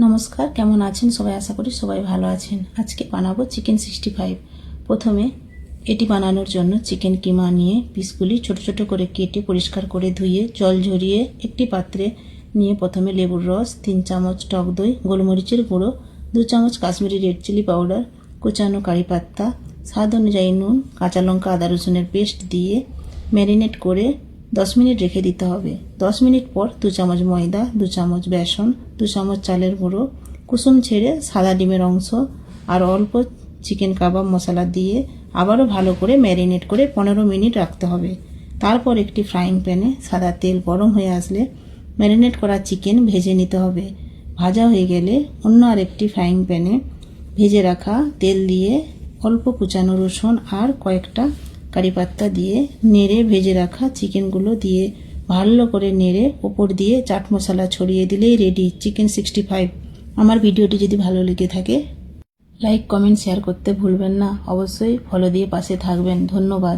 নমস্কার, কেমন আছেন সবাই? আশা করি সবাই ভালো আছেন। আজকে বানাবো চিকেন 65। প্রথমে এটি বানানোর জন্য চিকেন কিমা নিয়ে পিসগুলি ছোট ছোট করে কেটে পরিষ্কার করে ধুয়ে জল ঝরিয়ে একটি পাত্রে নিয়ে প্রথমে লেবুর রস, 3 চামচ টক দই, গোলমরিচের গুঁড়ো, 2 চামচ কাশ্মীরি রেড চিলি পাউডার, কুচানো কারি পাতা, স্বাদ অনুযায়ী নুন, কাঁচা লঙ্কা, আদা রসুনের পেস্ট দিয়ে ম্যারিনেট করে 10 মিনিট রেখে দিতে হবে। 10 মিনিট পর 2 চামচ ময়দা, 2 চামচ বেসন, 2 চামচ চালের গুঁড়ো, কুসুম ছেড়ে সাদা ডিমের অংশ আর অল্প চিকেন কাবাব মশলা দিয়ে আবারও ভালো করে ম্যারিনেট করে 15 মিনিট রাখতে হবে। তারপর একটি ফ্রাইং প্যানে সাদা তেল গরম হয়ে আসলে ম্যারিনেট করা চিকেন ভেজে নিতে হবে। ভাজা হয়ে গেলে অন্য আরেকটি ফ্রাইং প্যানে ভেজে রাখা তেল দিয়ে অল্প কুচানো রসুন আর কয়েকটা কারি পাতা দিয়ে নেড়ে ভেজে রাখা চিকেনগুলো দিয়ে ভালো করে নেড়ে ওপর দিয়ে চাট মশলা ছড়িয়ে দিলেই রেডি চিকেন 65। আমার ভিডিওটি যদি ভালো লেগে থাকে লাইক, কমেন্ট, শেয়ার করতে ভুলবেন না। অবশ্যই ফলো দিয়ে পাশে থাকবেন। ধন্যবাদ।